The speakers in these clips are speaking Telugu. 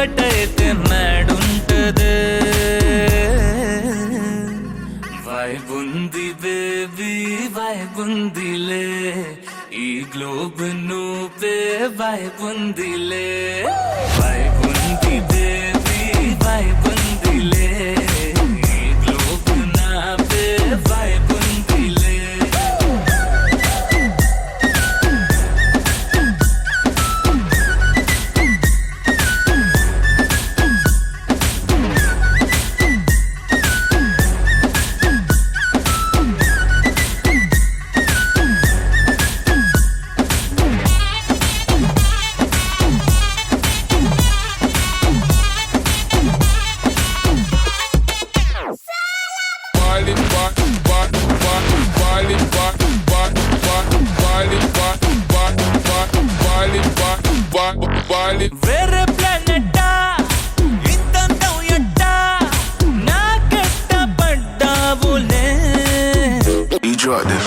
సెటైతే మేడుంటదే వైబుంది బేబీ వైబుందిలే ఈ గ్లోబ్ నువ్వే వైబుందిలే వైబుంది బేబీ వైబుందిలే ఈ గ్లోబ్ నావే వైబుందిలే వేరే ప్లానెట్టా ఇంతంతం ఎట్టా నాకెట్ట పడ్డావులే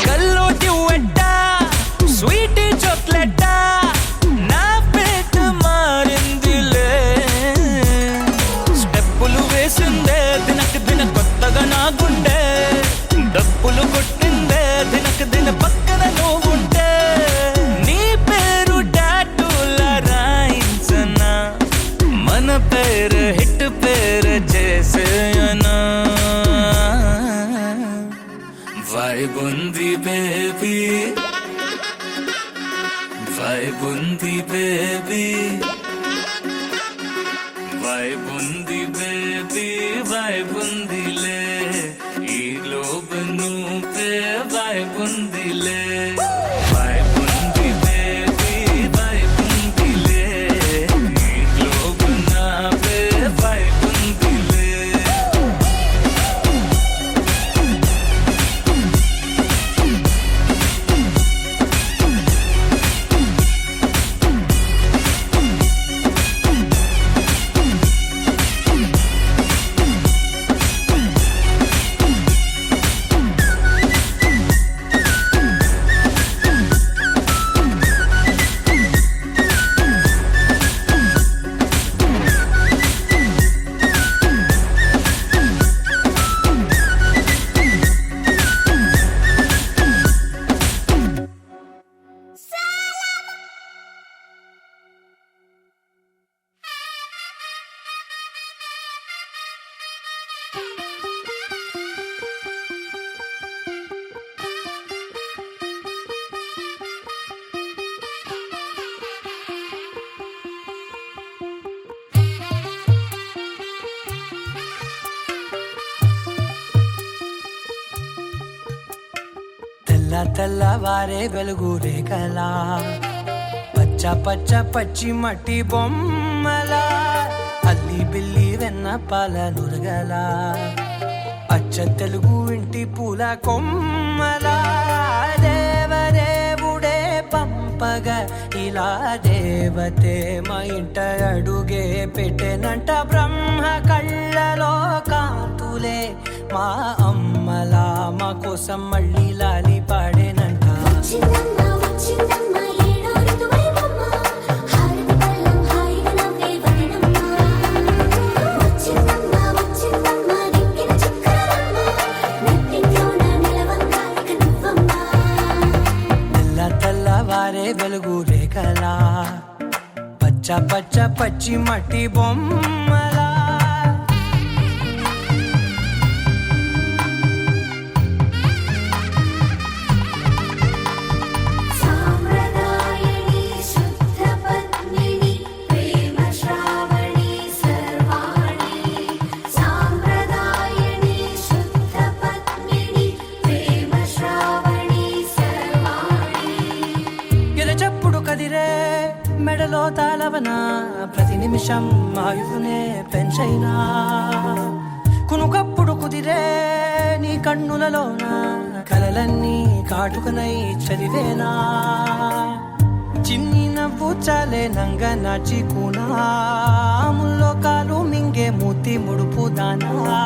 కల్లోటి వెట్టా స్వీట్ చాక్లెట్టా నా పేట మారిందిలే స్టెప్పులు వేసిందే దినకు దిన కొత్తగా నా గుండె డప్పులు కొట్టిందే దినకు దిన పక్కన నువ్వుంటే నీ పేరు టాటూలా రాయించనా మన పేరు హిట్ పేరు చేసేయనా వైబుంది బేబీ వైబుంది బేబీ వైబుంది బేబీ వైబుందిలే ఈ గ్లోబ్ నువ్వే వైబుందిలే వైబుంది బేబీ వైబుందిలే ఈ గ్లోబ్ నావే వైబుందిలే తెల్లవారే వెలుగు రేఖలా పచ్చ పచ్చ పచ్చి మట్టి బొమ్మలా అల్లి బిల్లి వెన్న పాల నురగలా అచ్చ తెలుగు ఇంటి పూల కొమ్మలా దేవదేవుడే పంపగా ఇలా దేవతే మా ఇంట అడుగే పెట్టెనంట బ్రహ్మ కళ్ళలో కాంతులే మా అమ్మలా మా కోసం మళ్ళీ లాలి పాడేనంట తెల్లవారే వెలుగు రేఖలా పచ్చ పచ్చ పచ్చి మట్టి బొమ్మలా మెడలో తాళవన ప్రతి నిమిషం ఆయువునే పెంచైనా కునుకప్పుడు కుదిరే నీ కన్నులలోన కలలన్నీ కాటుకనై చదివేనా చిన్ని నవ్వు చాలే నంగ నాచి కూనాముల్లో కాలు మింగే మూతి ముడుపు దానా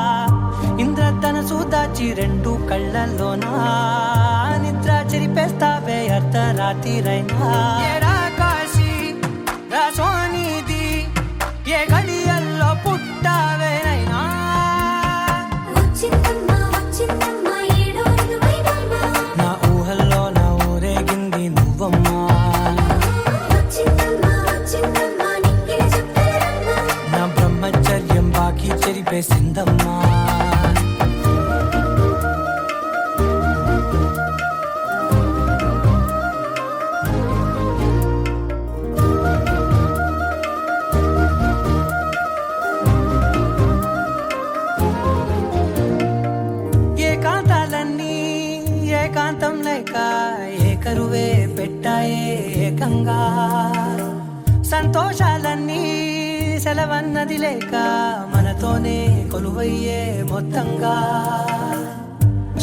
ఇంద్రధనసు దాచి రెండు కళ్ళల్లోనా నిద్ర చెరిపేస్తావే అర్ధరాత్రిరైనా సోనిది ఏ గడియ ఏకంగా సంతోషాలన్నీ సెలవన్నది లేక మనతోనే కొలువయ్యే మొత్తంగా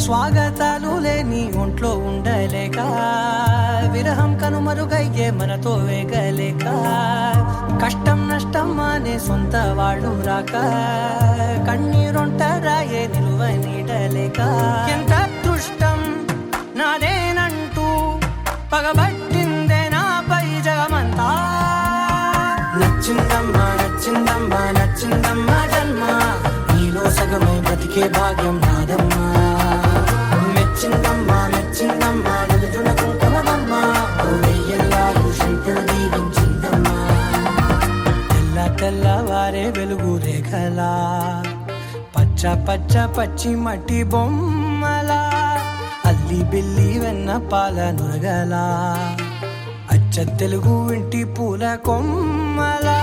స్వాగతాలు లేని ఒంట్లో ఉండలేక విరహం కనుమరుగయ్యే మనతో వేగలేక కష్టం నష్టం అనే సొంత వాళ్ళు రాక కన్నీరొంటరాయే నిలువ నీడలేక ఎంత అదృష్టం నాదేనంటూ పగబట్టిందే నాపై జగమంతా నచ్చిందమ్మా నచ్చిందమ్మా నచ్చిందమ్మా జన్మ నీలో సగమై బ్రతికే భాగ్యం నాదమ్మా మెచ్చిందమ్మా మెచ్చిందమ్మా నిలుచున కుంకుమమ్మా వెయ్యల్లాలు శంకులు దీవించిందమ్మా తెల్ల తెల్లవారే వెలుగు రేఖలా పచ్చ పచ్చ పచ్చి మట్టి బొమ్మలా అల్లి బిల్లి వెన్న పాల నురగలా అచ్చ తెలుగు ఇంటి పూల కొమ్మలా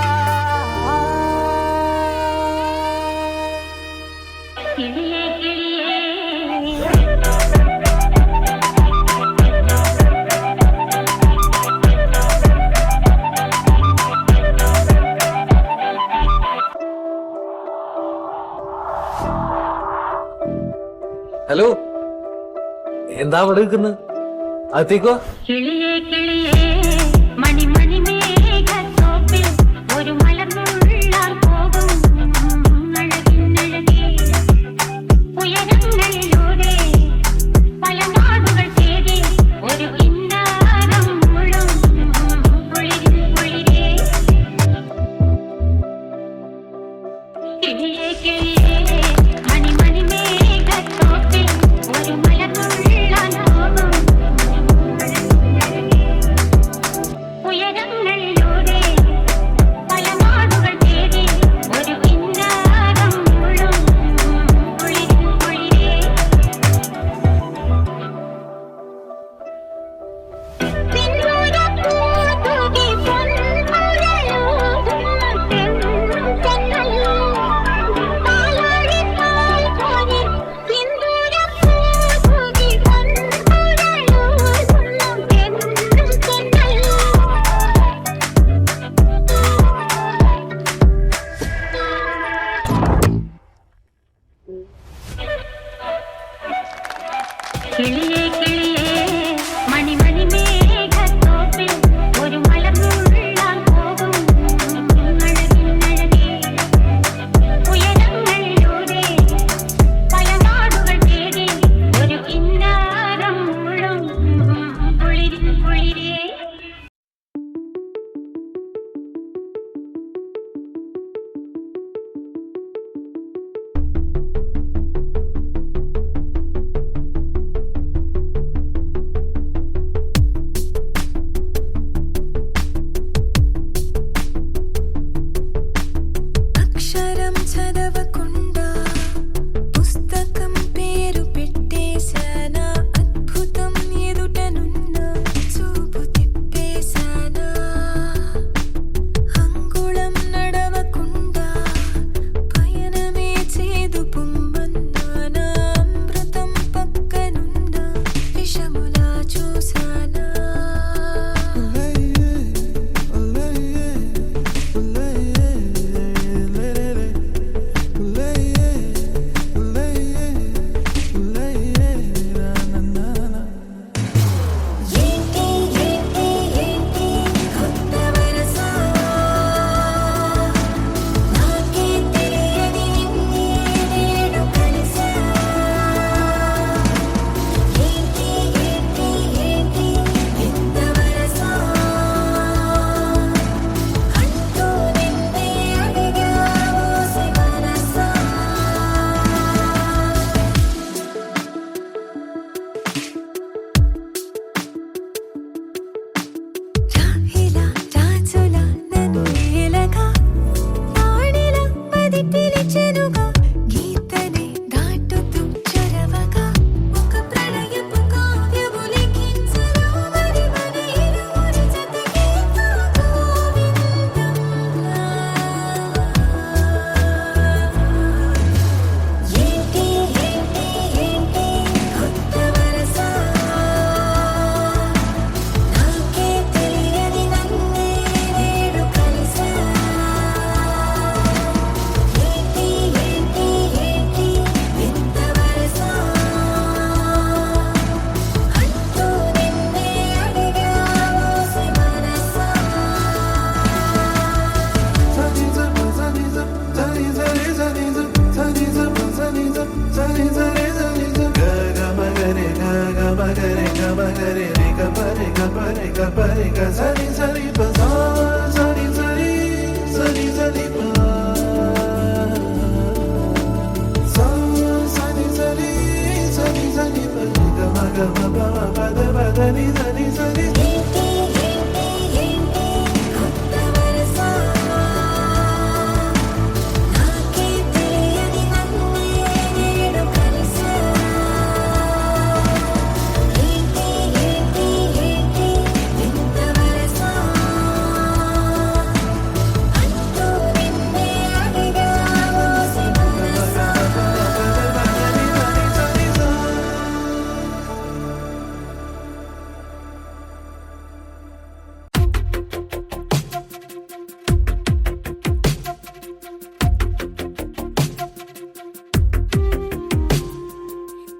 ഹലോ എന്താ അവിടെ നിൽക്കുന്നത് അകത്തേക്കോ കിളിയേ കിളിയേ മണി മണി മേഘത്തോപ്പിൽ ഒരു മലർന്നുള്ളാർ പോകും അഴകിനഴകേ ഉയരങ്ങളിലൂടെ പല നാടുകൾ തേടി ഒരു കിന്നാരം മുഴും കുളിരിൻ കുളിരേ കിളിയേ കിളിയേ മണി മണി മേഘത്തോപ്പിൽ ഒരു മലർന്നുള്ളാർ പോകും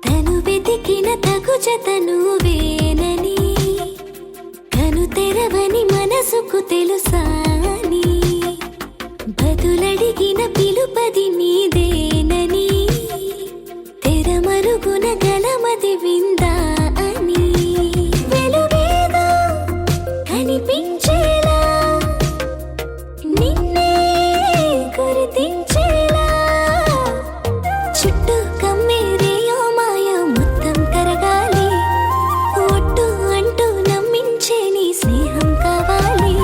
తను వెతికిన తగు జత నువ్వేనని కను తెరవని మనసుకు తెలుసాని బదులడిగిన పిలుపది నీదేనని తెరమరుగున గలమది విందా అని వెలుగేదో కనిపించేలా నిన్నే గుర్తించేలా చుట్టూ కమ్మేరేయో మాయ మొత్తం కరగాలి ఒట్టు అంటూ నమ్మించే నీ స్నేహం కావాలి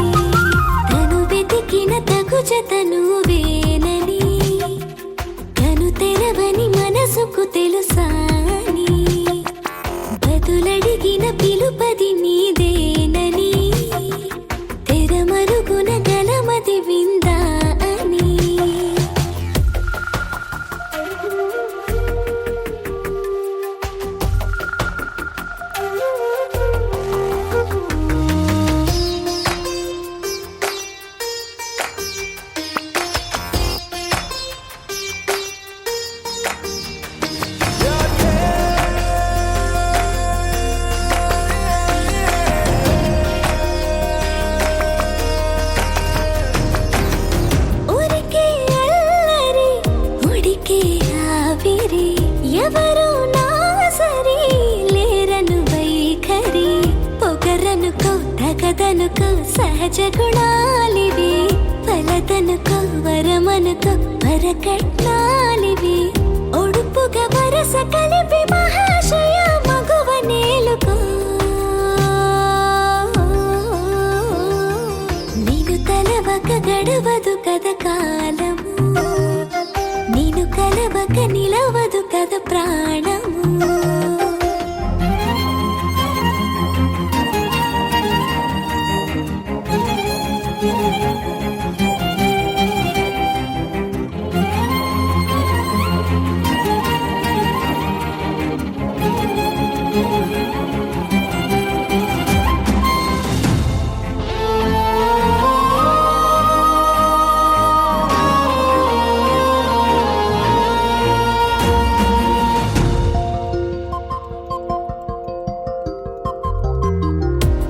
తను వెతికిన తగు జత నువ్వేనని కను తెరవని మనసుకు తెలుసాని బదులడిగిన పిలుపది నీదేనని తెరమరుగున గలమది విందా అని ఊరికే అల్లరి ఉడికే ఆవిరి ఎవరు నా సరి లేరను వైఖరి పొగరనుకో తగదనుకో సహజ గుణాలివి ఫలదనుకో వరమనుకో వరకట్నాలివి ఒడుపుగా వరస కలిపి మహాశయ మగువ నేలుకో నీను తలవక గడవదు కద కాలము నీను కలవక నిలవదు కద ప్రాణము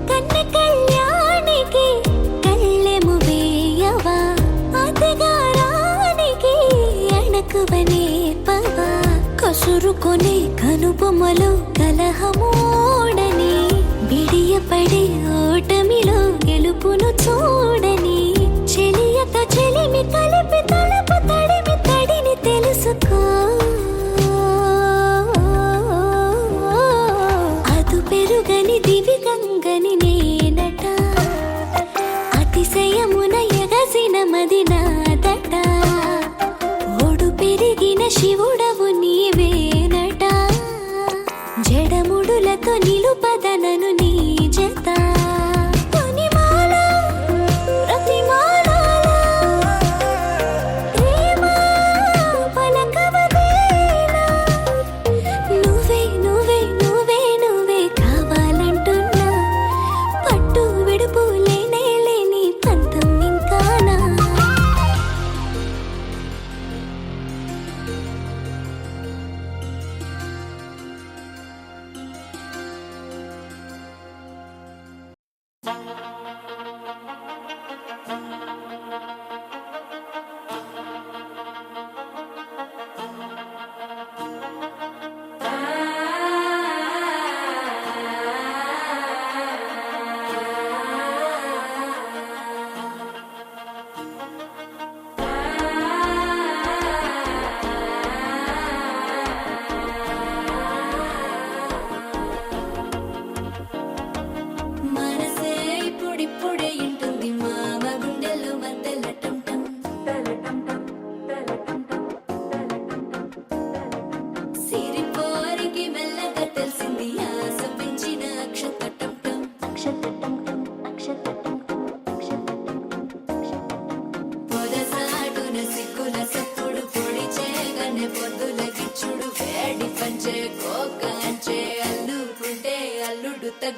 కన్న కళ్యాణికి కళ్ళెము వేయవా అతగారానికి అణకువనే పవా కసురుకొనే కనుబొమ్మలో కలహమోడని బిడియపడే ఓటమిలో గెలుపును చూడని చెలియత చెలిమి కలిపి తలపు తడిమి తడిని తెలుసుకో అదు పెరుగని దివి గంగని నేనట అతిశయమున ఎగసిన మది నాదట ఒడు పెరిగిన శివుడవు నీవేనట జడముడులతో నిలుపదనను నీ జత కొనిమాల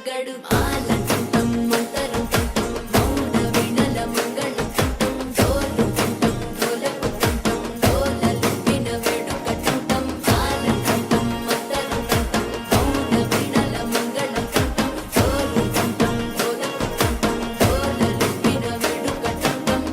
రగడు ఆలంటం మంతరం టం మౌన వీణల మంగళం టం డోలు టం డోలకు టం డోలలు విన వేడుక టం ఆలంటం మంతరం టం మౌన వీణల మంగళం టం డోలు టం డోలకు టం డోలలు విన వేడుక టం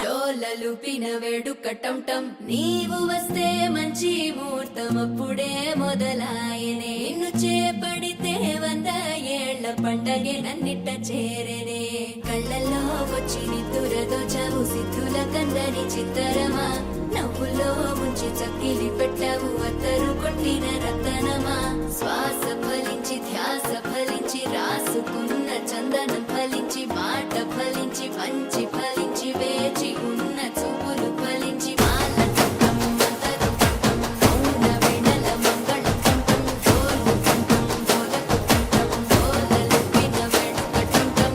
డోలలుపిన వేడుక టం టం నీవు వస్తే మంచి ముహూర్తం అప్పుడే మొదలాయనే నిన్ను చేపడితే 100 ఏళ్ల పండగే నన్నిట్ట చేరనే కళ్ళల్లో వచ్చి నిద్దురతో చవు సిద్ధుల కందని చిత్తరమా నవ్వులో ముంచి చక్కిలి పెట్టవు అత్తరు కొట్టిన రతనమా శ్వాస ఫలించి ధ్యాస ఫలించి రాసుకున్న చందనం ఫలించి మాట ఫలించి పంచి ఫలించి వేచి ఉన్న చూపులు ఫలించి మాల టం మంతరం టం మౌన వీణల మంగళం టం డోలు టం డోలకు టం డోలలు విన వేడుక టం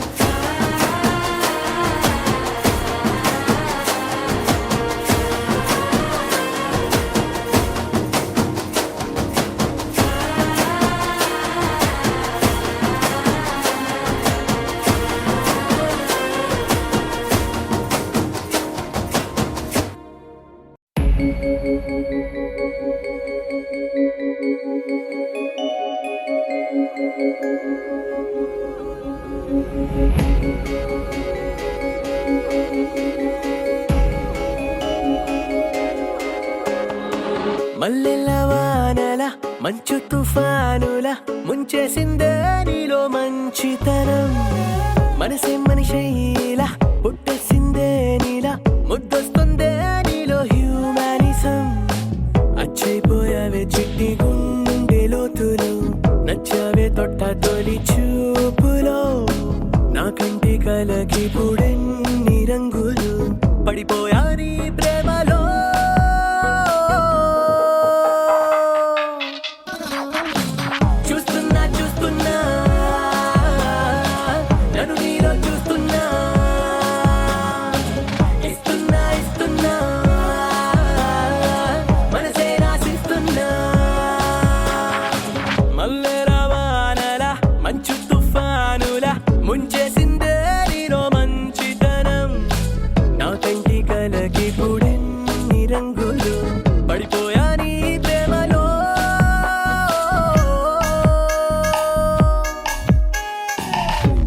మల్లెల వానల మంచు తుఫానుల ముంచేసిందే నీలో మంచితనం మనసే మనిషైలా పుట్టేసిందే నీలా ముద్దొస్తుందే నీలో హ్యూమానిజం అచ్చైపోయావే చిట్టి గుండె లోతులు నచ్చావే తొట్ట తొలి చూపులో నా కంటి కలకి పుడెన్ని రంగులు పడిపోయా నీ ప్రేమలో చూస్తున్నా చూస్తున్నా నన్ను నీలో చూస్తున్నా ఇస్తున్నా ఇస్తున్నా మనసే రాసిస్తున్నా మల్లెల వానల మంచు తుఫానుల ముంచేసిందే నీలో మంచితనం నా కంటి కలకి పుడెన్ని రంగులు పడిపోయా నీ ప్రేమలో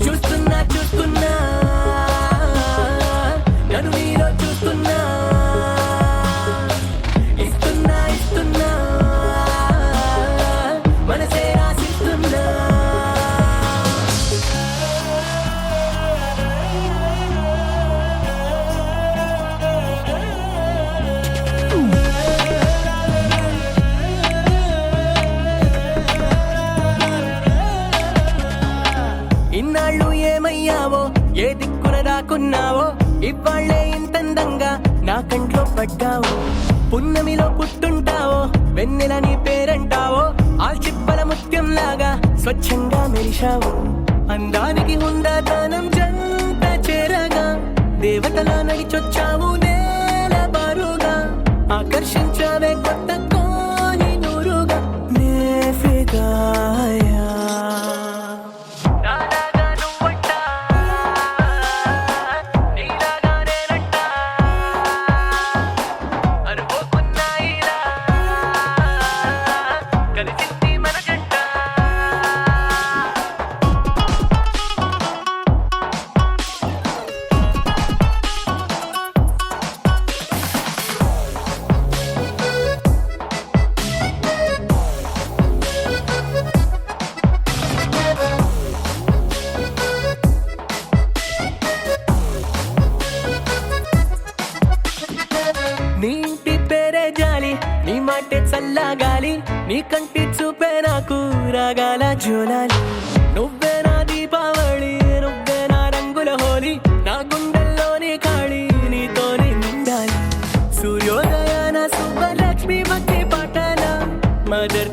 చూస్తున్నా చూస్తున్నా నన్ను నీలో చూస్తున్నా ఇస్తున్నా ఇస్తున్నా మనసే రాసిస్తున్నా ఇన్నాళ్ళు ఏమయ్యావో ఏ దిక్కున దాక్కున్నావో ఇవాళ్లే ఇంతందంగా నా కంట్లో పడ్డావు పున్నమిలో పుట్టుంటావో వెన్నెల నీ పేరంటావో ఆల్చిప్పల ముత్యం లాగా స్వచ్ఛంగా మెరిశావు అందానికి హుందాతనం జంట చేరగా దేవతలా నడిచొచ్చావు నేల బారుగా ఆకర్షించావే కొత్త కోని నూరుగా నే ఫిదాయా చల్ల గాలి నీ కంటి చూపే నాకు రాగాల జోలాలి నువ్వే నా దీపావళి నువ్వే నా రంగుల హోలీ నా గుండెల్లోని ఖాళీ నీతోనే నిండాలి సూర్యోదయాన శుభలక్ష్మి భక్తి పాటల మదర్